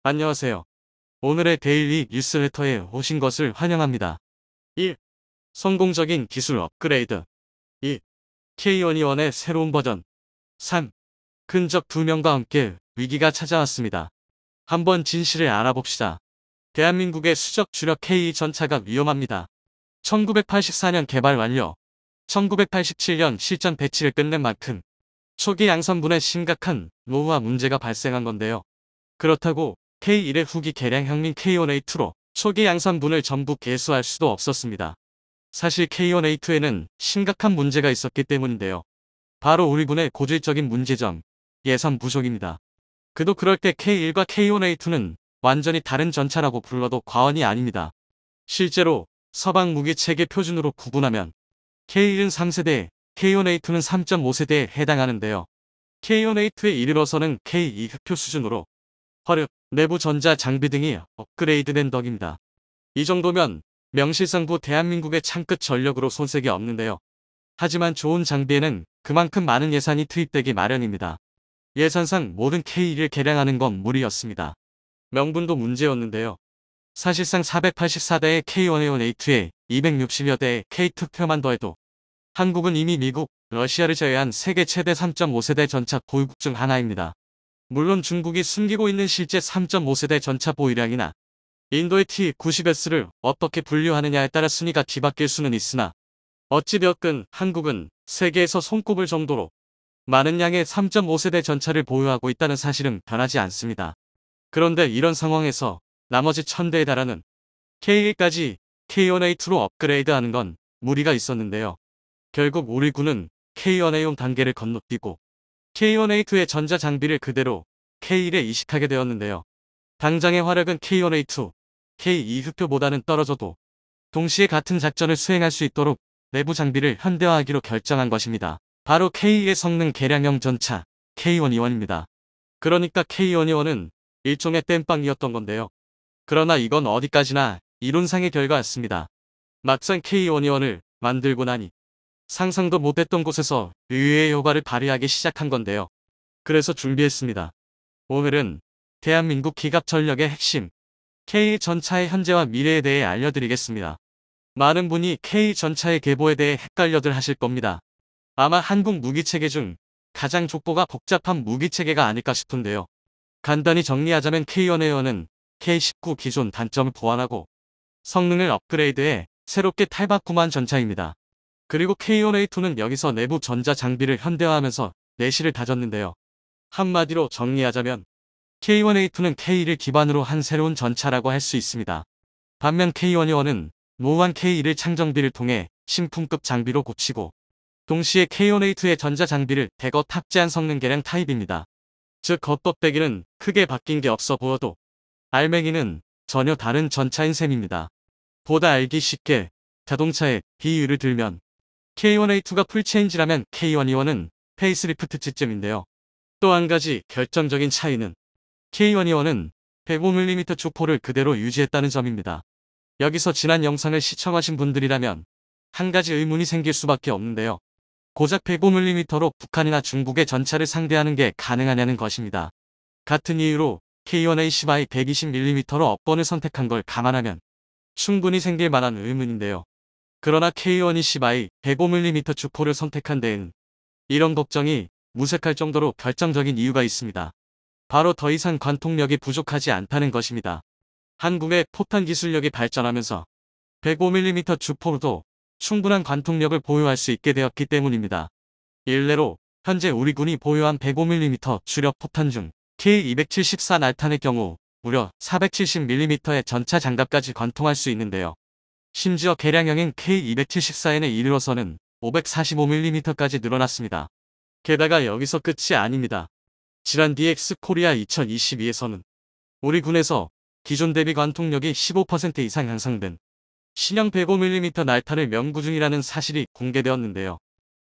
안녕하세요. 오늘의 데일리 뉴스레터에 오신 것을 환영합니다. 1. 성공적인 기술 업그레이드. 2. K121의 새로운 버전. 3. 흔적 불명과 함께 위기가 찾아왔습니다. 한번 진실을 알아봅시다. 대한민국의 수적 주력 K2 전차가 위험합니다. 1984년 개발 완료. 1987년 실전 배치를 끝낸 만큼 초기 양산분에 심각한 노후화 문제가 발생한 건데요. 그렇다고 K1의 후기 개량 형민 K1A2로 초기 양산분을 전부 개수할 수도 없었습니다. 사실 K1A2에는 심각한 문제가 있었기 때문인데요. 바로 우리 군의 고질적인 문제점, 예산 부족입니다. 그도 그럴 때 K1과 K1A2는 완전히 다른 전차라고 불러도 과언이 아닙니다. 실제로 서방 무기 체계 표준으로 구분하면 K1은 3세대, K1A2는 3.5세대에 해당하는데요. K1A2에 이르러서는 K2 흡표 수준으로 화력, 내부 전자 장비 등이 업그레이드된 덕입니다. 이 정도면 명실상부 대한민국의 창끝 전력으로 손색이 없는데요. 하지만 좋은 장비에는 그만큼 많은 예산이 투입되기 마련입니다. 예산상 모든 K1을 개량하는 건 무리였습니다. 명분도 문제였는데요. 사실상 484대의 K1A1A2에 260여 대의 K2표만 더해도 한국은 이미 미국, 러시아를 제외한 세계 최대 3.5세대 전차 보유국 중 하나입니다. 물론 중국이 숨기고 있는 실제 3.5세대 전차 보유량이나 인도의 T-90S를 어떻게 분류하느냐에 따라 순위가 뒤바뀔 수는 있으나 어찌되었든 한국은 세계에서 손꼽을 정도로 많은 양의 3.5세대 전차를 보유하고 있다는 사실은 변하지 않습니다. 그런데 이런 상황에서 나머지 1000대에 달하는 K1까지 K1A2로 업그레이드하는 건 무리가 있었는데요. 결국 우리 군은 K1A용 단계를 건너뛰고 K1A2의 전자 장비를 그대로 K1에 이식하게 되었는데요. 당장의 화력은 K1A2, K2 흡표보다는 떨어져도 동시에 같은 작전을 수행할 수 있도록 내부 장비를 현대화하기로 결정한 것입니다. 바로 K2의 성능 개량형 전차 K121입니다. 그러니까 K121은 일종의 땜빵이었던 건데요. 그러나 이건 어디까지나 이론상의 결과였습니다. 막상 K121을 만들고 나니 상상도 못했던 곳에서 의외의 효과를 발휘하기 시작한 건데요. 그래서 준비했습니다. 오늘은 대한민국 기갑 전력의 핵심 K 전차의 현재와 미래에 대해 알려드리겠습니다. 많은 분이 K 전차의 계보에 대해 헷갈려들 하실 겁니다. 아마 한국 무기체계 중 가장 족보가 복잡한 무기체계가 아닐까 싶은데요. 간단히 정리하자면 K1A1은 K19 기존 단점을 보완하고 성능을 업그레이드해 새롭게 탈바꿈한 전차입니다. 그리고 K1A2는 여기서 내부 전자 장비를 현대화하면서 내실을 다졌는데요. 한마디로 정리하자면 K1A2는 K1을 기반으로 한 새로운 전차라고 할 수 있습니다. 반면 K1A1은 노후한 K1을 창정비를 통해 신품급 장비로 고치고 동시에 K1A2의 전자 장비를 대거 탑재한 성능 개량 타입입니다. 즉 겉껍데기는 크게 바뀐 게 없어 보여도 알맹이는 전혀 다른 전차인 셈입니다. 보다 알기 쉽게 자동차의 비유를 들면 K1A2가 풀체인지라면 K121은 페이스리프트쯤인데요. 또 한 가지 결정적인 차이는 K121은 105mm 주포를 그대로 유지했다는 점입니다. 여기서 지난 영상을 시청하신 분들이라면 한 가지 의문이 생길 수밖에 없는데요. 고작 105mm로 북한이나 중국의 전차를 상대하는 게 가능하냐는 것입니다. 같은 이유로 K1A10i 120mm로 업번을 선택한 걸 감안하면 충분히 생길 만한 의문인데요. 그러나 K120i 105mm 주포를 선택한 데엔 이런 걱정이 무색할 정도로 결정적인 이유가 있습니다. 바로 더 이상 관통력이 부족하지 않다는 것입니다. 한국의 포탄 기술력이 발전하면서 105mm 주포로도 충분한 관통력을 보유할 수 있게 되었기 때문입니다. 일례로 현재 우리 군이 보유한 105mm 주력 포탄 중 K274 날탄의 경우 무려 470mm의 전차 장갑까지 관통할 수 있는데요. 심지어 개량형인 K274N에 이르러서는 545mm까지 늘어났습니다. 게다가 여기서 끝이 아닙니다. 지난 DX 코리아 2022에서는 우리 군에서 기존 대비 관통력이 15% 이상 향상된 신형 105mm 날탄을 연구 중이라는 사실이 공개되었는데요.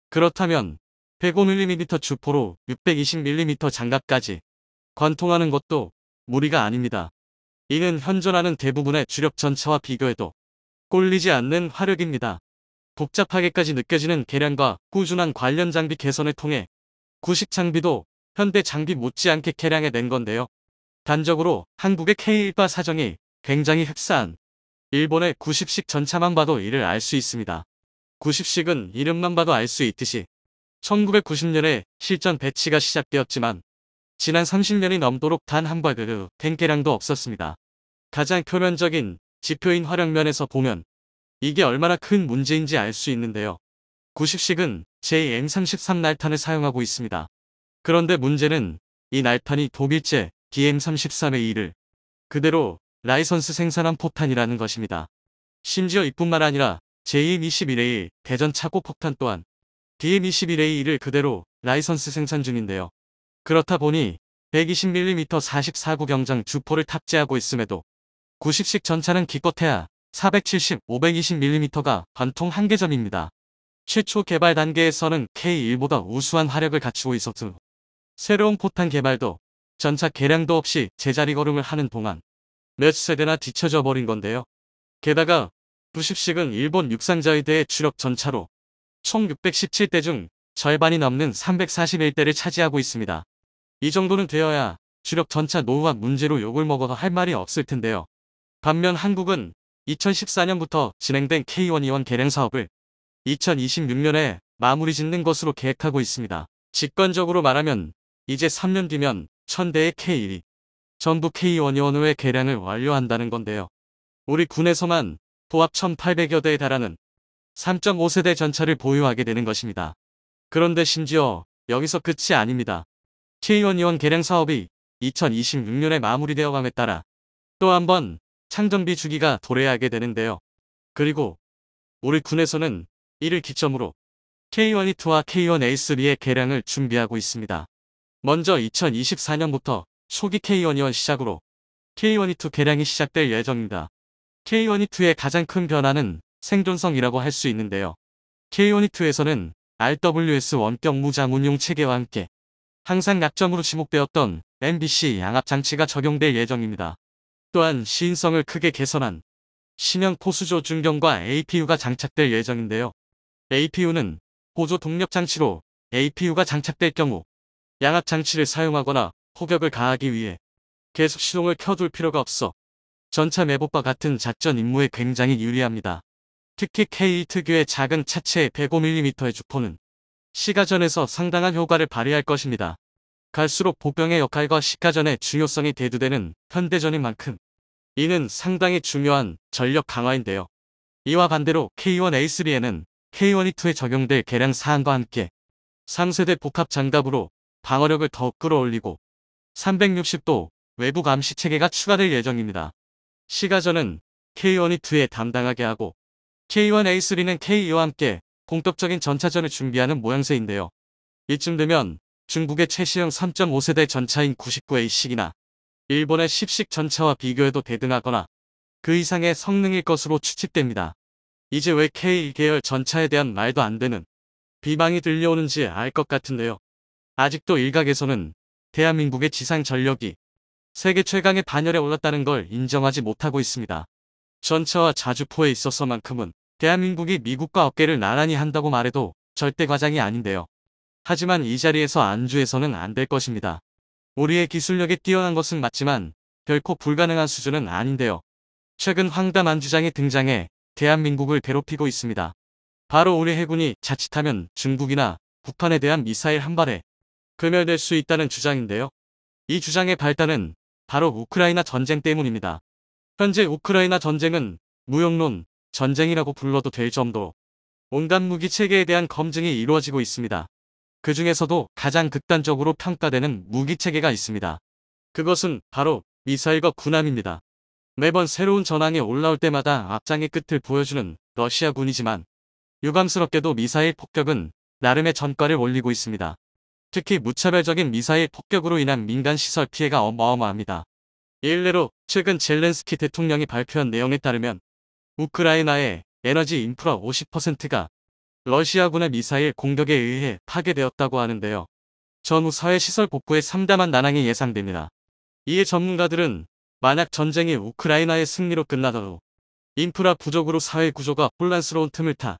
그렇다면 105mm 주포로 620mm 장갑까지 관통하는 것도 무리가 아닙니다. 이는 현존하는 대부분의 주력 전차와 비교해도 꼴리지 않는 화력입니다. 복잡하게까지 느껴지는 개량과 꾸준한 관련 장비 개선을 통해 구식 장비도 현대 장비 못지않게 개량해낸 건데요. 단적으로 한국의 K1과 사정이 굉장히 흡사한 일본의 90식 전차만 봐도 이를 알 수 있습니다. 90식은 이름만 봐도 알 수 있듯이 1990년에 실전 배치가 시작되었지만 지난 30년이 넘도록 단 한 발의 탱계량도 없었습니다. 가장 표면적인 지표인 화력면에서 보면 이게 얼마나 큰 문제인지 알 수 있는데요. 90식은 JM33 날탄을 사용하고 있습니다. 그런데 문제는 이 날탄이 독일제 DM33의 일을 그대로 라이선스 생산한 포탄이라는 것입니다. 심지어 이뿐만 아니라 JM21A 대전 차고 폭탄 또한 DM21A1을 그대로 라이선스 생산 중인데요. 그렇다 보니 120mm 44구 경장 주포를 탑재하고 있음에도 90식 전차는 기껏해야 470, 520mm가 관통 한계점입니다. 최초 개발 단계에서는 K1보다 우수한 화력을 갖추고 있었으며 새로운 포탄 개발도 전차 개량도 없이 제자리 걸음을 하는 동안 몇 세대나 뒤처져 버린 건데요. 게다가 90식은 일본 육상자위대의 주력 전차로 총 617대 중 절반이 넘는 341대를 차지하고 있습니다. 이 정도는 되어야 주력 전차 노후화 문제로 욕을 먹어도 할 말이 없을 텐데요. 반면 한국은 2014년부터 진행된 K121 개량 사업을 2026년에 마무리 짓는 것으로 계획하고 있습니다. 직관적으로 말하면 이제 3년 뒤면 1000대의 K1이 전부 K121의 개량을 완료한다는 건데요. 우리 군에서만 도합 1800여 대에 달하는 3.5세대 전차를 보유하게 되는 것입니다. 그런데 심지어 여기서 끝이 아닙니다. K121 개량 사업이 2026년에 마무리되어감에 따라 또 한 번 창정비 주기가 도래하게 되는데요. 그리고 우리 군에서는 이를 기점으로 K1E2와 K1A3의 개량을 준비하고 있습니다. 먼저 2024년부터 초기 K121 시작으로 K1E2 개량이 시작될 예정입니다. K1E2의 가장 큰 변화는 생존성이라고 할 수 있는데요. K1E2에서는 RWS 원격 무장 운용 체계와 함께 항상 약점으로 지목되었던 MBC 양압 장치가 적용될 예정입니다. 또한 시인성을 크게 개선한 신형 포수조 중경과 APU가 장착될 예정인데요. APU는 보조 동력 장치로 APU가 장착될 경우 양압 장치를 사용하거나 포격을 가하기 위해 계속 시동을 켜둘 필요가 없어 전차 매복과 같은 작전 임무에 굉장히 유리합니다. 특히 K1 특유의 작은 차체의 105mm의 주포는 시가전에서 상당한 효과를 발휘할 것입니다. 갈수록 보병의 역할과 시가전의 중요성이 대두되는 현대전인 만큼 이는 상당히 중요한 전력 강화인데요. 이와 반대로 K1A3에는 K1E2에 적용될 개량 사항과 함께 3세대 복합 장갑으로 방어력을 더욱 끌어올리고 360도 외부 감시 체계가 추가될 예정입니다. 시가전은 K1E2에 담당하게 하고 K1A3는 K2와 함께 본격적인 전차전을 준비하는 모양새인데요. 이쯤 되면 중국의 최신형 3.5세대 전차인 99A식이나 일본의 10식 전차와 비교해도 대등하거나 그 이상의 성능일 것으로 추측됩니다. 이제 왜 K 계열 전차에 대한 말도 안 되는 비방이 들려오는지 알 것 같은데요. 아직도 일각에서는 대한민국의 지상 전력이 세계 최강의 반열에 올랐다는 걸 인정하지 못하고 있습니다. 전차와 자주포에 있어서만큼은 대한민국이 미국과 어깨를 나란히 한다고 말해도 절대 과장이 아닌데요. 하지만 이 자리에서 안주해서는 안 될 것입니다. 우리의 기술력이 뛰어난 것은 맞지만 결코 불가능한 수준은 아닌데요. 최근 황담 안주장이 등장해 대한민국을 괴롭히고 있습니다. 바로 우리 해군이 자칫하면 중국이나 북한에 대한 미사일 한 발에 금멸될 수 있다는 주장인데요. 이 주장의 발단은 바로 우크라이나 전쟁 때문입니다. 현재 우크라이나 전쟁은 무용론 전쟁이라고 불러도 될 정도로 온갖 무기 체계에 대한 검증이 이루어지고 있습니다. 그 중에서도 가장 극단적으로 평가되는 무기 체계가 있습니다. 그것은 바로 미사일과 군함입니다. 매번 새로운 전황에 올라올 때마다 앞장의 끝을 보여주는 러시아군이지만 유감스럽게도 미사일 폭격은 나름의 전과를 올리고 있습니다. 특히 무차별적인 미사일 폭격으로 인한 민간 시설 피해가 어마어마합니다. 일례로 최근 젤렌스키 대통령이 발표한 내용에 따르면 우크라이나의 에너지 인프라 50%가 러시아군의 미사일 공격에 의해 파괴되었다고 하는데요. 전후 사회시설 복구에 참담한 난항이 예상됩니다. 이에 전문가들은 만약 전쟁이 우크라이나의 승리로 끝나더라도 인프라 부족으로 사회 구조가 혼란스러운 틈을 타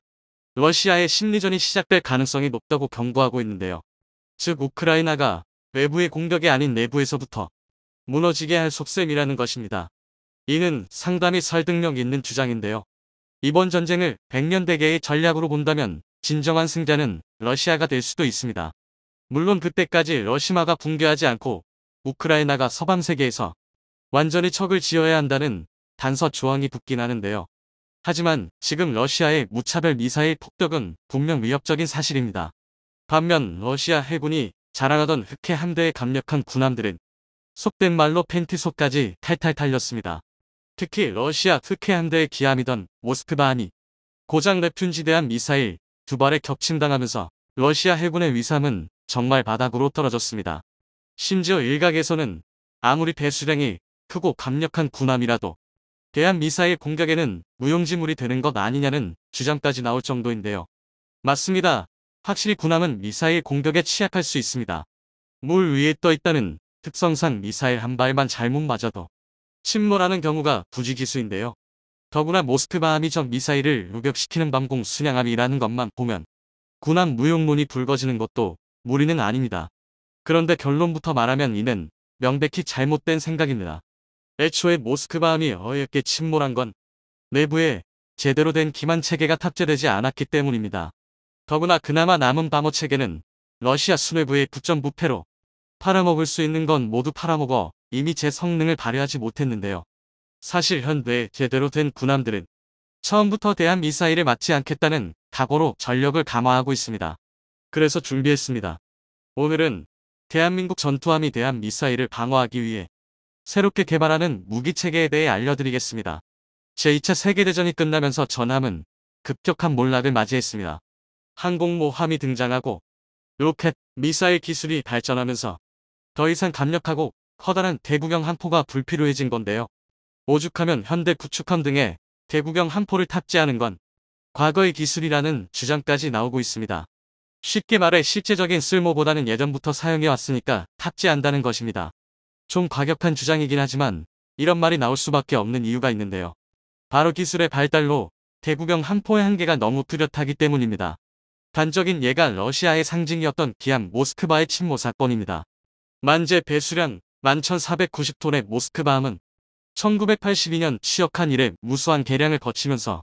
러시아의 심리전이 시작될 가능성이 높다고 경고하고 있는데요. 즉 우크라이나가 외부의 공격이 아닌 내부에서부터 무너지게 할 속셈이라는 것입니다. 이는 상당히 설득력 있는 주장인데요. 이번 전쟁을 100년대계의 전략으로 본다면 진정한 승자는 러시아가 될 수도 있습니다. 물론 그때까지 러시아가 붕괴하지 않고 우크라이나가 서방 세계에서 완전히 척을 지어야 한다는 단서 조항이 붙긴 하는데요. 하지만 지금 러시아의 무차별 미사일 폭격은 분명 위협적인 사실입니다. 반면 러시아 해군이 자랑하던 흑해 함대의 강력한 군함들은 속된 말로 팬티속까지 탈탈 털렸습니다. 특히 러시아 흑해 함대의 기함이던 모스크바함이 고장 nep튠지대함 미사일 2발에 격침당하면서 러시아 해군의 위상은 정말 바닥으로 떨어졌습니다. 심지어 일각에서는 아무리 배수량이 크고 강력한 군함이라도 대한 미사일 공격에는 무용지물이 되는 것 아니냐는 주장까지 나올 정도인데요. 맞습니다. 확실히 군함은 미사일 공격에 취약할 수 있습니다. 물 위에 떠 있다는 특성상 미사일 한 발만 잘못 맞아도 침몰하는 경우가 부지기수인데요. 더구나 모스크바함이 적 미사일을 요격시키는 방공 순양함이라는 것만 보면 군함 무용론이 불거지는 것도 무리는 아닙니다. 그런데 결론부터 말하면 이는 명백히 잘못된 생각입니다. 애초에 모스크바함이 어이없게 침몰한 건 내부에 제대로 된 기만 체계가 탑재되지 않았기 때문입니다. 더구나 그나마 남은 방어 체계는 러시아 수뇌부의 부전부패로 팔아먹을 수 있는 건 모두 팔아먹어 이미 제 성능을 발휘하지 못했는데요. 사실 현대의 제대로 된 군함들은 처음부터 대한 미사일에 맞지 않겠다는 각오로 전력을 강화하고 있습니다. 그래서 준비했습니다. 오늘은 대한민국 전투함이 대한 미사일을 방어하기 위해 새롭게 개발하는 무기체계에 대해 알려드리겠습니다. 제2차 세계대전이 끝나면서 전함은 급격한 몰락을 맞이했습니다. 항공모함이 등장하고 로켓, 미사일 기술이 발전하면서 더 이상 강력하고 커다란 대구경 함포가 불필요해진 건데요. 오죽하면 현대 구축함 등의 대구경 함포를 탑재하는 건 과거의 기술이라는 주장까지 나오고 있습니다. 쉽게 말해 실제적인 쓸모보다는 예전부터 사용해왔으니까 탑재한다는 것입니다. 좀 과격한 주장이긴 하지만 이런 말이 나올 수밖에 없는 이유가 있는데요. 바로 기술의 발달로 대구경 함포의 한계가 너무 뚜렷하기 때문입니다. 단적인 예가 러시아의 상징이었던 기함 모스크바의 침몰 사건입니다. 만재 배수량 11,490톤의 모스크바함은 1982년 취역한 이래 무수한 개량을 거치면서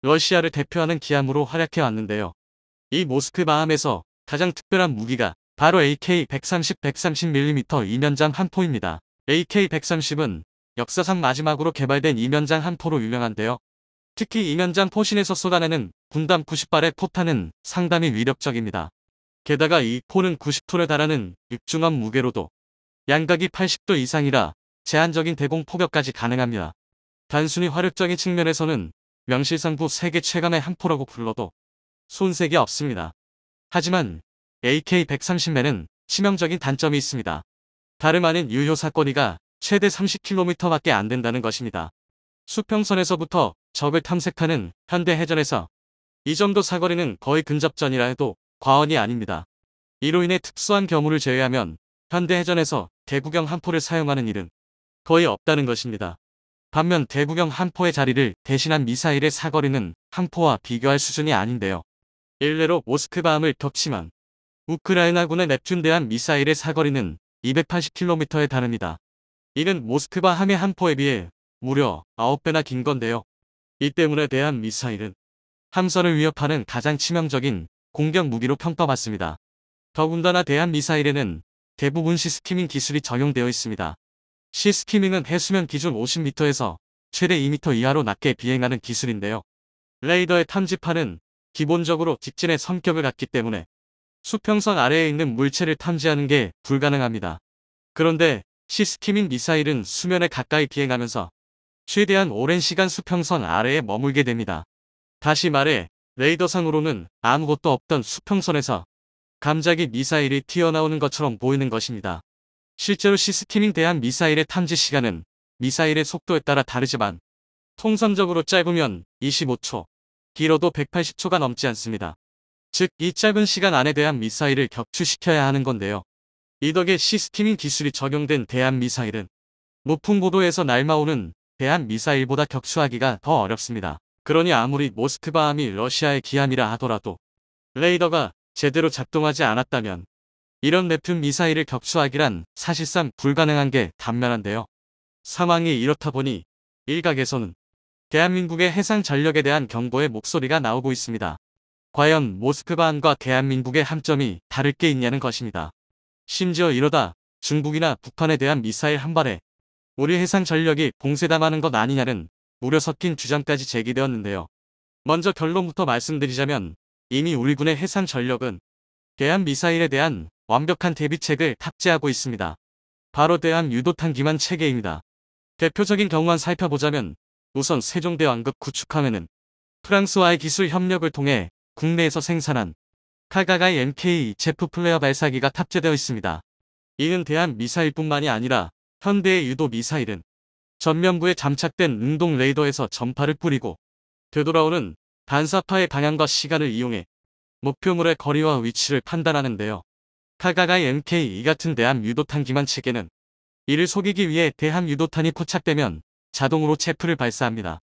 러시아를 대표하는 기함으로 활약해 왔는데요. 이 모스크바함에서 가장 특별한 무기가 바로 AK-130 130mm 이면장 함포입니다. AK-130은 역사상 마지막으로 개발된 이면장 함포로 유명한데요. 특히 이면장 포신에서 쏟아내는 분당 90발의 포탄은 상당히 위력적입니다. 게다가 이 포는 90톤에 달하는 육중함 무게로도 양각이 80도 이상이라 제한적인 대공 포격까지 가능합니다. 단순히 화력적인 측면에서는 명실상부 세계 최강의 함포라고 불러도 손색이 없습니다. 하지만 AK-130에는 치명적인 단점이 있습니다. 다름 아닌 유효 사거리가 최대 30km밖에 안 된다는 것입니다. 수평선에서부터 적을 탐색하는 현대 해전에서 이 정도 사거리는 거의 근접전이라 해도 과언이 아닙니다. 이로 인해 특수한 경우를 제외하면 현대 해전에서 대구경 함포를 사용하는 일은 거의 없다는 것입니다. 반면 대구경 함포의 자리를 대신한 미사일의 사거리는 함포와 비교할 수준이 아닌데요. 일례로 모스크바함을 격침한 우크라이나군의 넵튠대함 미사일의 사거리는 280km에 달합니다. 이는 모스크바함의 함포에 비해 무려 9배나 긴 건데요. 이 때문에 대한 미사일은 함선을 위협하는 가장 치명적인 공격 무기로 평가받습니다. 더군다나 대한 미사일에는 대부분 시스키밍 기술이 적용되어 있습니다. 시스키밍은 해수면 기준 50m에서 최대 2m 이하로 낮게 비행하는 기술인데요. 레이더의 탐지판은 기본적으로 직진의 성격을 갖기 때문에 수평선 아래에 있는 물체를 탐지하는 게 불가능합니다. 그런데 시스키밍 미사일은 수면에 가까이 비행하면서 최대한 오랜 시간 수평선 아래에 머물게 됩니다. 다시 말해 레이더상으로는 아무것도 없던 수평선에서 갑자기 미사일이 튀어나오는 것처럼 보이는 것입니다. 실제로 시스키밍 대한 미사일의 탐지 시간은 미사일의 속도에 따라 다르지만 통상적으로 짧으면 25초, 길어도 180초가 넘지 않습니다. 즉, 이 짧은 시간 안에 대한 미사일을 격추시켜야 하는 건데요. 이 덕에 시스키밍 기술이 적용된 대한 미사일은 높은 고도에서 날아오는 대한 미사일보다 격추하기가 더 어렵습니다. 그러니 아무리 모스크바함이 러시아의 기함이라 하더라도 레이더가 제대로 작동하지 않았다면 이런 nep튠 미사일을 격추하기란 사실상 불가능한 게 단면한데요. 상황이 이렇다 보니 일각에서는 대한민국의 해상 전력에 대한 경고의 목소리가 나오고 있습니다. 과연 모스크바안과 대한민국의 함점이 다를 게 있냐는 것입니다. 심지어 이러다 중국이나 북한에 대한 미사일 한 발에 우리 해상 전력이 봉쇄당하는 것 아니냐는 우려 섞인 주장까지 제기되었는데요. 먼저 결론부터 말씀드리자면 이미 우리 군의 해상 전력은 대한 미사일에 대한 완벽한 대비책을 탑재하고 있습니다. 바로 대한 유도탄 기만 체계입니다. 대표적인 경우만 살펴보자면 우선 세종대왕급 구축함에는 프랑스와의 기술 협력을 통해 국내에서 생산한 카가가이 MK 제프 플레어 발사기가 탑재되어 있습니다. 이는 대한 미사일뿐만이 아니라 현대의 유도 미사일은 전면부에 장착된 응동 레이더에서 전파를 뿌리고 되돌아오는 반사파의 방향과 시간을 이용해 목표물의 거리와 위치를 판단하는데요. 카가가이 MK 이 같은 대함 유도탄 기만 체계는 이를 속이기 위해 대함 유도탄이 포착되면 자동으로 체프를 발사합니다.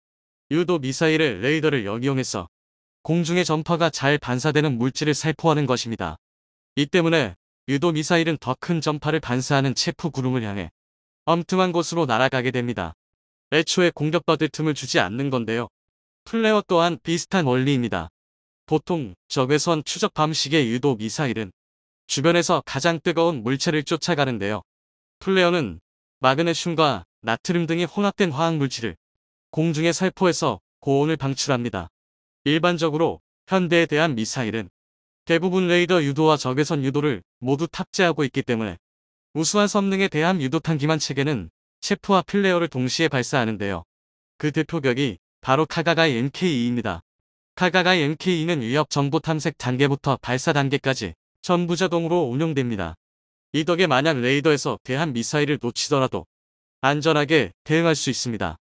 유도 미사일의 레이더를 역이용해서 공중의 전파가 잘 반사되는 물질을 살포하는 것입니다. 이 때문에 유도 미사일은 더 큰 전파를 반사하는 체프 구름을 향해 엉뚱한 곳으로 날아가게 됩니다. 애초에 공격받을 틈을 주지 않는 건데요. 플레어 또한 비슷한 원리입니다. 보통 적외선 추적 방식의 유도 미사일은 주변에서 가장 뜨거운 물체를 쫓아가는데요. 플레어는 마그네슘과 나트륨 등이 혼합된 화학물질을 공중에 살포해서 고온을 방출합니다. 일반적으로 현대에 대한 미사일은 대부분 레이더 유도와 적외선 유도를 모두 탑재하고 있기 때문에 우수한 성능의 대함 유도탄 기만 체계는 체프와 플레어를 동시에 발사하는데요. 그 대표격이 바로 카가가이 MK2입니다. 카가가이 MK2는 위협 정보 탐색 단계부터 발사 단계까지 전부 자동으로 운용됩니다. 이 덕에 만약 레이더에서 대함 미사일을 놓치더라도 안전하게 대응할 수 있습니다.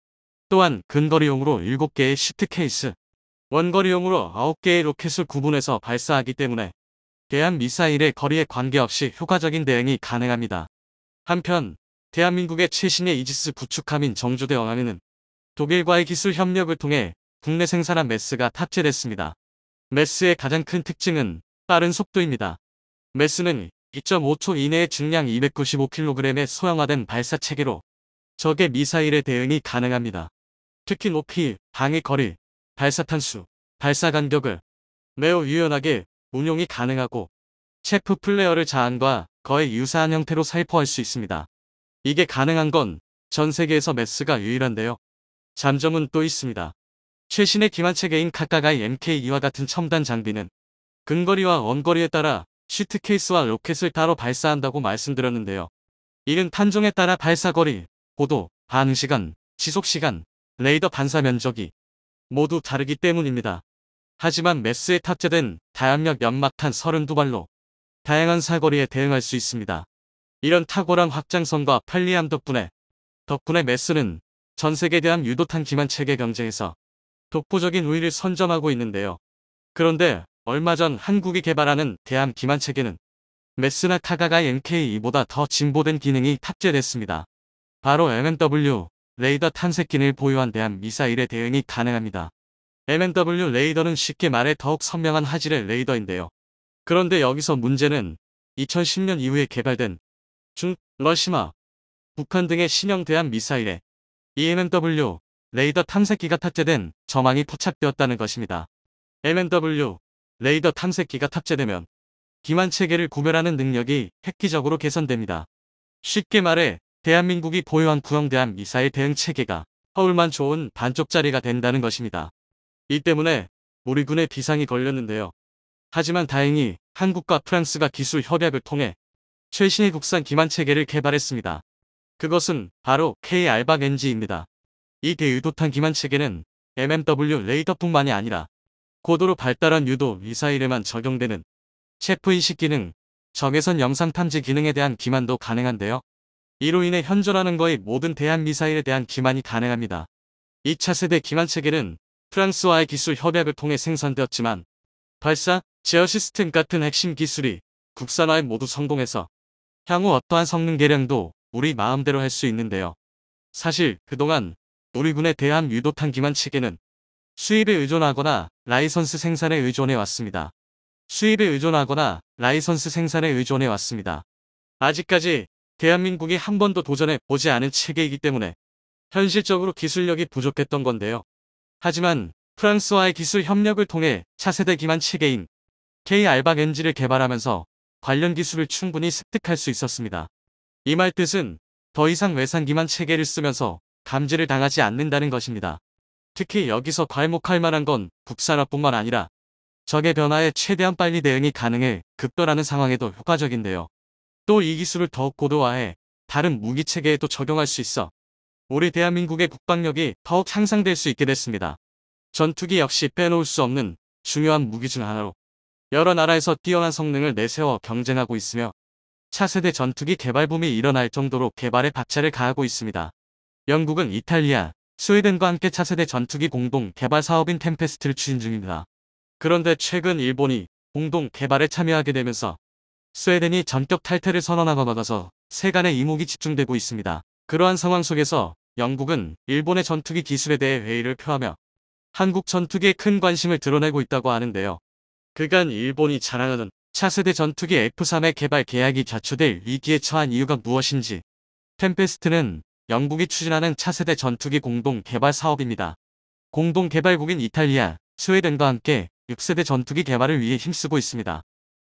또한 근거리용으로 7개의 슈트 케이스, 원거리용으로 9개의 로켓을 구분해서 발사하기 때문에 대한 미사일의 거리에 관계없이 효과적인 대응이 가능합니다. 한편 대한민국의 최신의 이지스 구축함인 정주대왕함에는 독일과의 기술 협력을 통해 국내 생산한 메스가 탑재됐습니다. 메스의 가장 큰 특징은 빠른 속도입니다. 메스는 2.5초 이내에 중량 295kg의 소형화된 발사 체계로 적의 미사일에 대응이 가능합니다. 특히 높이, 방위 거리, 발사 탄수, 발사 간격을 매우 유연하게 운용이 가능하고 체프 플레어를 자안과 거의 유사한 형태로 살포할 수 있습니다. 이게 가능한 건 전 세계에서 메스가 유일한데요. 잠점은 또 있습니다. 최신의 기만 체계인 카가가이 MK2와 같은 첨단 장비는 근거리와 원거리에 따라 슈트케이스와 로켓을 따로 발사한다고 말씀드렸는데요. 이는 탄종에 따라 발사거리, 고도, 반응시간, 지속시간, 레이더 반사 면적이 모두 다르기 때문입니다. 하지만 메스에 탑재된 다연력 연막탄 32발로 다양한 사거리에 대응할 수 있습니다. 이런 탁월한 확장성과 편리함 덕분에 메스는 전세계 대한 유도탄 기만 체계 경쟁에서 독보적인 우위를 선점하고 있는데요. 그런데 얼마 전 한국이 개발하는 대함 기만 체계는 메스나 카가가이 MK2보다 더 진보된 기능이 탑재됐습니다. 바로 MMW 레이더 탐색 기능을 보유한 대함 미사일에 대응이 가능합니다. MMW 레이더는 쉽게 말해 더욱 선명한 화질의 레이더인데요. 그런데 여기서 문제는 2010년 이후에 개발된 중, 러시아, 북한 등의 신형 대함 미사일에 MMW 레이더 탐색기가 탑재된 저망이 포착되었다는 것입니다. MMW 레이더 탐색기가 탑재되면 기만 체계를 구별하는 능력이 획기적으로 개선됩니다. 쉽게 말해 대한민국이 보유한 구형 대함 미사일 대응 체계가 허울만 좋은 반쪽짜리가 된다는 것입니다. 이 때문에 우리 군에 비상이 걸렸는데요. 하지만 다행히 한국과 프랑스가 기술 협약을 통해 최신의 국산 기만 체계를 개발했습니다. 그것은 바로 K-알박-NG입니다. 이 대유도탄 기만 체계는 MMW 레이더뿐만이 아니라 고도로 발달한 유도 미사일에만 적용되는 체프 인식 기능, 적외선 영상 탐지 기능에 대한 기만도 가능한데요. 이로 인해 현존하는 거의 모든 대한 미사일에 대한 기만이 가능합니다. 2차 세대 기만 체계는 프랑스와의 기술 협약을 통해 생산되었지만 발사, 제어 시스템 같은 핵심 기술이 국산화에 모두 성공해서 향후 어떠한 성능 개량도 우리 마음대로 할 수 있는데요. 사실 그동안 우리 군의 대함 유도탄 기만 체계는 수입에 의존하거나 라이선스 생산에 의존해 왔습니다. 수입에 의존하거나 라이선스 생산에 의존해 왔습니다. 아직까지 대한민국이 한 번도 도전해 보지 않은 체계이기 때문에 현실적으로 기술력이 부족했던 건데요. 하지만 프랑스와의 기술 협력을 통해 차세대 기반 체계인 K-알박 엔진을 개발하면서 관련 기술을 충분히 습득할 수 있었습니다. 이 말 뜻은 더 이상 외산 기반 체계를 쓰면서 감지를 당하지 않는다는 것입니다. 특히 여기서 괄목할 만한 건 국산화뿐만 아니라 적의 변화에 최대한 빨리 대응이 가능해 급변하는 상황에도 효과적인데요. 또 이 기술을 더욱 고도화해 다른 무기 체계에도 적용할 수 있어 우리 대한민국의 국방력이 더욱 향상될 수 있게 됐습니다. 전투기 역시 빼놓을 수 없는 중요한 무기 중 하나로 여러 나라에서 뛰어난 성능을 내세워 경쟁하고 있으며 차세대 전투기 개발 붐이 일어날 정도로 개발에 박차를 가하고 있습니다. 영국은 이탈리아, 스웨덴과 함께 차세대 전투기 공동 개발 사업인 템페스트를 추진 중입니다. 그런데 최근 일본이 공동 개발에 참여하게 되면서 스웨덴이 전격 탈퇴를 선언하고 나서 세간의 이목이 집중되고 있습니다. 그러한 상황 속에서 영국은 일본의 전투기 기술에 대해 회의를 표하며 한국 전투기에 큰 관심을 드러내고 있다고 하는데요. 그간 일본이 자랑하는 차세대 전투기 F3의 개발 계약이 좌초될 위기에 처한 이유가 무엇인지 템페스트는 영국이 추진하는 차세대 전투기 공동 개발 사업입니다. 공동 개발국인 이탈리아, 스웨덴과 함께 6세대 전투기 개발을 위해 힘쓰고 있습니다.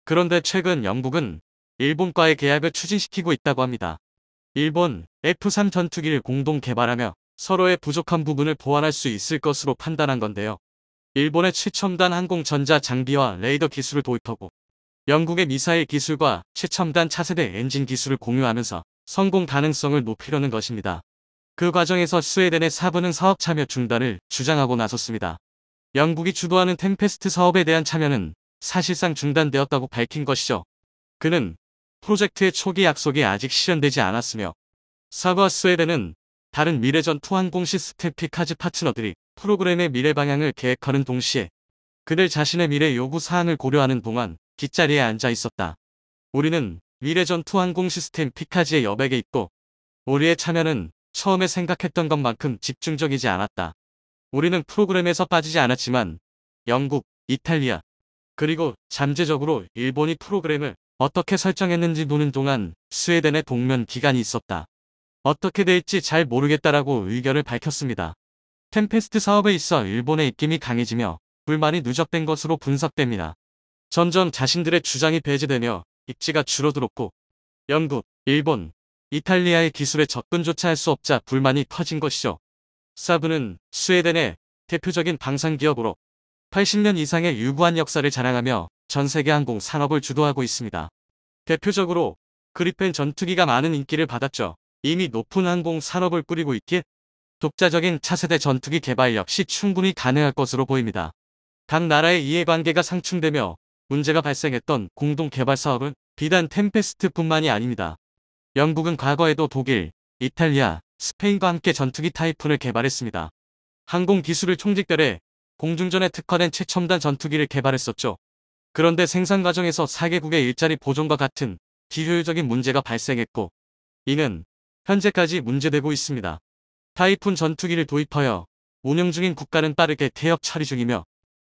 그런데 최근 영국은 일본과의 계약을 추진시키고 있다고 합니다. 일본 F3 전투기를 공동 개발하며 서로의 부족한 부분을 보완할 수 있을 것으로 판단한 건데요. 일본의 최첨단 항공 전자 장비와 레이더 기술을 도입하고 영국의 미사일 기술과 최첨단 차세대 엔진 기술을 공유하면서 성공 가능성을 높이려는 것입니다. 그 과정에서 스웨덴의 사부는 사업 참여 중단을 주장하고 나섰습니다. 영국이 주도하는 템페스트 사업에 대한 참여는 사실상 중단되었다고 밝힌 것이죠. 그는 프로젝트의 초기 약속이 아직 실현되지 않았으며 사부와 스웨덴은 다른 미래전 투항공 시스템 피카즈 파트너들이 프로그램의 미래 방향을 계획하는 동시에 그들 자신의 미래 요구 사항을 고려하는 동안 뒷자리에 앉아 있었다. 우리는 미래전 투항공 시스템 피카즈의 여백에 있고 우리의 참여는 처음에 생각했던 것만큼 집중적이지 않았다. 우리는 프로그램에서 빠지지 않았지만 영국, 이탈리아, 그리고 잠재적으로 일본이 프로그램을 어떻게 설정했는지 보는 동안 스웨덴의 동면 기간이 있었다. 어떻게 될지 잘 모르겠다라고 의견을 밝혔습니다. 템페스트 사업에 있어 일본의 입김이 강해지며 불만이 누적된 것으로 분석됩니다. 점점 자신들의 주장이 배제되며 입지가 줄어들었고 영국, 일본, 이탈리아의 기술에 접근조차 할 수 없자 불만이 커진 것이죠. 사브는 스웨덴의 대표적인 방산기업으로 80년 이상의 유구한 역사를 자랑하며 전세계 항공 산업을 주도하고 있습니다. 대표적으로 그리펜 전투기가 많은 인기를 받았죠. 이미 높은 항공 산업을 꾸리고 있기에 독자적인 차세대 전투기 개발 역시 충분히 가능할 것으로 보입니다. 각 나라의 이해관계가 상충되며 문제가 발생했던 공동 개발 사업은 비단 템페스트뿐만이 아닙니다. 영국은 과거에도 독일, 이탈리아, 스페인과 함께 전투기 타이푼을 개발했습니다. 항공 기술을 총직별해 공중전에 특화된 최첨단 전투기를 개발했었죠. 그런데 생산 과정에서 4개국의 일자리 보존과 같은 비효율적인 문제가 발생했고 이는 현재까지 문제되고 있습니다. 타이푼 전투기를 도입하여 운영 중인 국가는 빠르게 퇴역 처리 중이며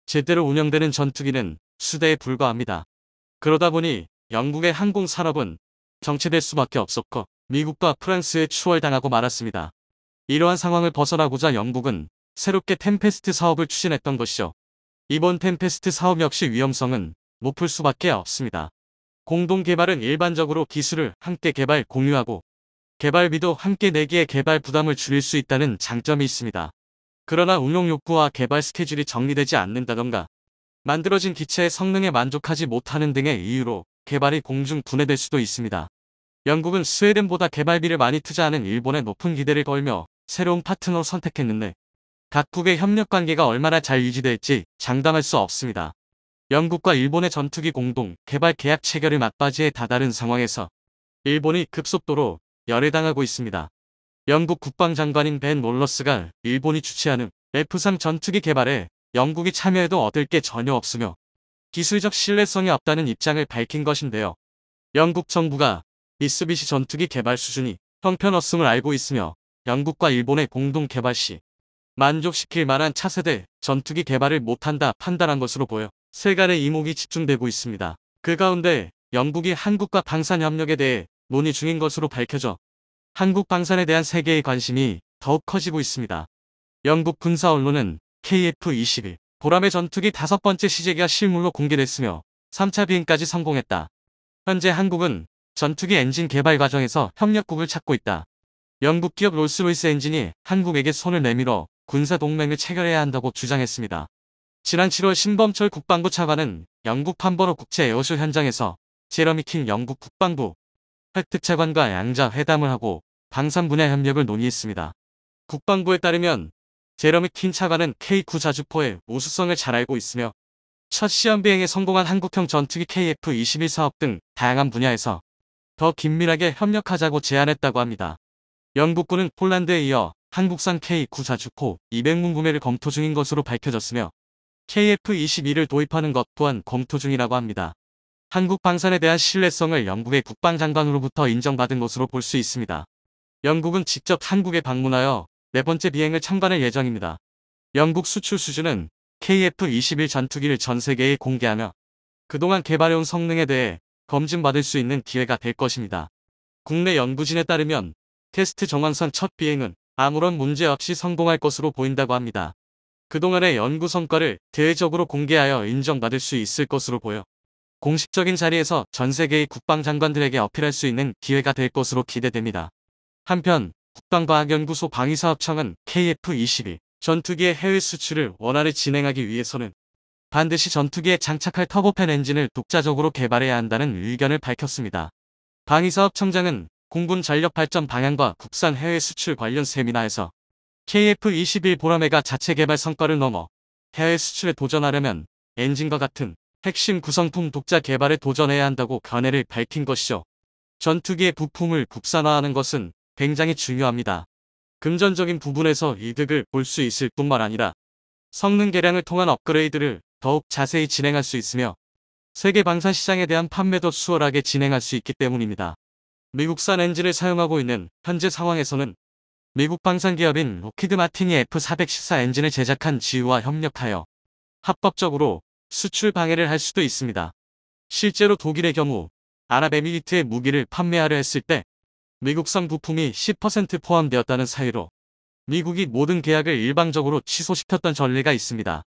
제대로 운영되는 전투기는 수대에 불과합니다. 그러다 보니 영국의 항공 산업은 정체될 수밖에 없었고 미국과 프랑스에 추월당하고 말았습니다. 이러한 상황을 벗어나고자 영국은 새롭게 템페스트 사업을 추진했던 것이죠. 이번 템페스트 사업 역시 위험성은 높을 수밖에 없습니다. 공동 개발은 일반적으로 기술을 함께 개발 공유하고 개발비도 함께 내기에 개발 부담을 줄일 수 있다는 장점이 있습니다. 그러나 운용 욕구와 개발 스케줄이 정리되지 않는다던가 만들어진 기체의 성능에 만족하지 못하는 등의 이유로 개발이 공중 분해될 수도 있습니다. 영국은 스웨덴보다 개발비를 많이 투자하는 일본에 높은 기대를 걸며 새로운 파트너를 선택했는데 각국의 협력 관계가 얼마나 잘 유지될지 장담할 수 없습니다. 영국과 일본의 전투기 공동 개발 계약 체결이 막바지에 다다른 상황에서 일본이 급속도로 열애당하고 있습니다. 영국 국방장관인 벤 롤러스가 일본이 주최하는 F3 전투기 개발에 영국이 참여해도 얻을 게 전혀 없으며 기술적 신뢰성이 없다는 입장을 밝힌 것인데요. 영국 정부가 미쓰비시 전투기 개발 수준이 형편없음을 알고 있으며 영국과 일본의 공동 개발 시 만족시킬 만한 차세대 전투기 개발을 못한다 판단한 것으로 보여 세간의 이목이 집중되고 있습니다. 그 가운데 영국이 한국과 방산 협력에 대해 논의 중인 것으로 밝혀져 한국 방산에 대한 세계의 관심이 더욱 커지고 있습니다. 영국 군사 언론은 KF-21 보람의 전투기 5번째 시제기가 실물로 공개됐으며 3차 비행까지 성공했다. 현재 한국은 전투기 엔진 개발 과정에서 협력국을 찾고 있다. 영국 기업 롤스로이스 엔진이 한국에게 손을 내밀어 군사 동맹을 체결해야 한다고 주장했습니다. 지난 7월 신범철 국방부 차관은 영국 판버러 국제 에어쇼 현장에서 제러미 킹 영국 국방부 획특차관과 양자 회담을 하고 방산 분야 협력을 논의했습니다. 국방부에 따르면 제러미 킹 차관은 K9 자주포의 우수성을 잘 알고 있으며 첫 시험 비행에 성공한 한국형 전투기 KF-21 사업 등 다양한 분야에서 더 긴밀하게 협력하자고 제안했다고 합니다. 영국군은 폴란드에 이어 한국산 K9 자주포 200문 구매를 검토 중인 것으로 밝혀졌으며 KF-21을 도입하는 것 또한 검토 중이라고 합니다. 한국 방산에 대한 신뢰성을 영국의 국방장관으로부터 인정받은 것으로 볼 수 있습니다. 영국은 직접 한국에 방문하여 4번째 비행을 참관할 예정입니다. 영국 수출 수주는 KF-21 전투기를 전 세계에 공개하며 그동안 개발해온 성능에 대해 검증받을 수 있는 기회가 될 것입니다. 국내 연구진에 따르면 테스트 정황상 첫 비행은 아무런 문제 없이 성공할 것으로 보인다고 합니다. 그동안의 연구 성과를 대외적으로 공개하여 인정받을 수 있을 것으로 보여 공식적인 자리에서 전 세계의 국방장관들에게 어필할 수 있는 기회가 될 것으로 기대됩니다. 한편 국방과학연구소 방위사업청은 KF-21 전투기의 해외 수출을 원활히 진행하기 위해서는 반드시 전투기에 장착할 터보팬 엔진을 독자적으로 개발해야 한다는 의견을 밝혔습니다. 방위사업청장은 공군 전력 발전 방향과 국산 해외 수출 관련 세미나에서 KF-21 보라매가 자체 개발 성과를 넘어 해외 수출에 도전하려면 엔진과 같은 핵심 구성품 독자 개발에 도전해야 한다고 견해를 밝힌 것이죠. 전투기의 부품을 국산화하는 것은 굉장히 중요합니다. 금전적인 부분에서 이득을 볼 수 있을 뿐만 아니라 성능 개량을 통한 업그레이드를 더욱 자세히 진행할 수 있으며 세계 방산 시장에 대한 판매도 수월하게 진행할 수 있기 때문입니다. 미국산 엔진을 사용하고 있는 현재 상황에서는 미국 방산 기업인 록히드 마틴이 F414 엔진을 제작한 GU와 협력하여 합법적으로 수출 방해를 할 수도 있습니다. 실제로 독일의 경우 아랍에미리트에 무기를 판매하려 했을 때 미국산 부품이 10% 포함되었다는 사유로 미국이 모든 계약을 일방적으로 취소시켰던 전례가 있습니다.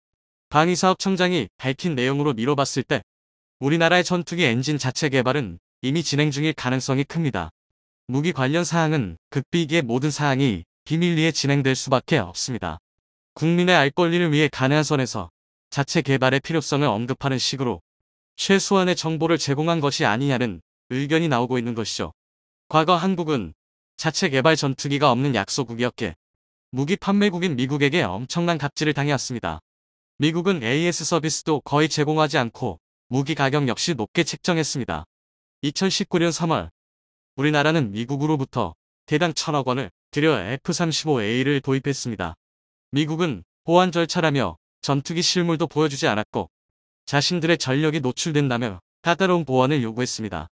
방위사업청장이 밝힌 내용으로 미뤄봤을 때 우리나라의 전투기 엔진 자체 개발은 이미 진행 중일 가능성이 큽니다. 무기 관련 사항은 극비기의 모든 사항이 비밀리에 진행될 수밖에 없습니다. 국민의 알 권리를 위해 가능한 선에서 자체 개발의 필요성을 언급하는 식으로 최소한의 정보를 제공한 것이 아니냐는 의견이 나오고 있는 것이죠. 과거 한국은 자체 개발 전투기가 없는 약소국이었기에 무기 판매국인 미국에게 엄청난 갑질을 당해왔습니다. 미국은 AS 서비스도 거의 제공하지 않고 무기 가격 역시 높게 책정했습니다. 2019년 3월 우리나라는 미국으로부터 대당 1,000억 원을 들여 F-35A를 도입했습니다. 미국은 보안 절차라며 전투기 실물도 보여주지 않았고 자신들의 전력이 노출된다며 까다로운 보안을 요구했습니다.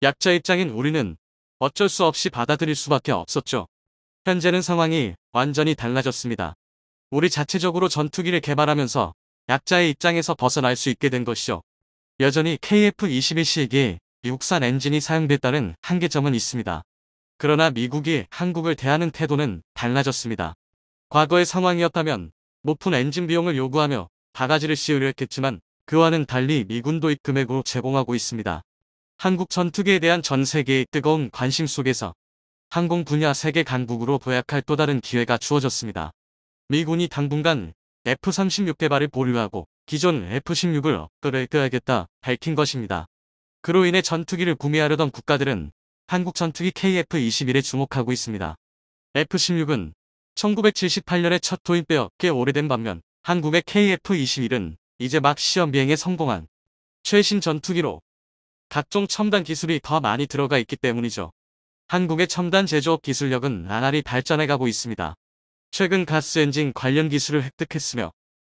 약자 입장인 우리는 어쩔 수 없이 받아들일 수밖에 없었죠. 현재는 상황이 완전히 달라졌습니다. 우리 자체적으로 전투기를 개발하면서 약자의 입장에서 벗어날 수 있게 된 것이죠. 여전히 KF-21 시기에 미국산 엔진이 사용됐다는 한계점은 있습니다. 그러나 미국이 한국을 대하는 태도는 달라졌습니다. 과거의 상황이었다면 높은 엔진 비용을 요구하며 바가지를 씌우려 했겠지만 그와는 달리 미군 도입 금액으로 제공하고 있습니다. 한국 전투기에 대한 전 세계의 뜨거운 관심 속에서 항공 분야 세계 강국으로 도약할 또 다른 기회가 주어졌습니다. 미군이 당분간 F-36 개발을 보류하고 기존 F-16을 업그레이드하겠다 밝힌 것입니다. 그로 인해 전투기를 구매하려던 국가들은 한국 전투기 KF-21에 주목하고 있습니다. F-16은 1978년에 첫 도입되어 꽤 오래된 반면 한국의 KF-21은 이제 막 시험 비행에 성공한 최신 전투기로 각종 첨단 기술이 더 많이 들어가 있기 때문이죠. 한국의 첨단 제조업 기술력은 나날이 발전해가고 있습니다. 최근 가스 엔진 관련 기술을 획득했으며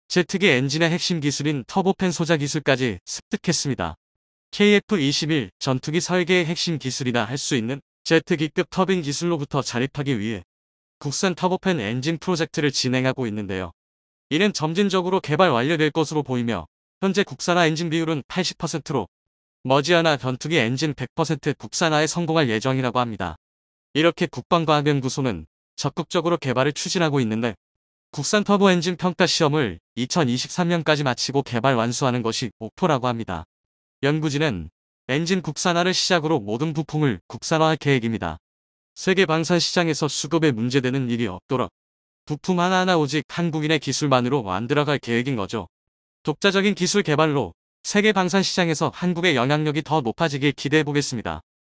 제트기 엔진의 핵심 기술인 터보팬 소자 기술까지 습득했습니다. KF-21 전투기 설계의 핵심 기술이라 할 수 있는 제트기급 터빈 기술로부터 자립하기 위해 국산 터보팬 엔진 프로젝트를 진행하고 있는데요. 이는 점진적으로 개발 완료될 것으로 보이며 현재 국산화 엔진 비율은 80%로 머지않아 전투기 엔진 100% 국산화에 성공할 예정이라고 합니다. 이렇게 국방과학연구소는 적극적으로 개발을 추진하고 있는데 국산 터보 엔진 평가 시험을 2023년까지 마치고 개발 완수하는 것이 목표라고 합니다. 연구진은 엔진 국산화를 시작으로 모든 부품을 국산화할 계획입니다. 세계 방산 시장에서 수급에 문제되는 일이 없도록 부품 하나하나 오직 한국인의 기술만으로 만들어갈 계획인 거죠. 독자적인 기술 개발로 세계 방산 시장에서 한국의 영향력이 더 높아지길 기대해 보겠습니다.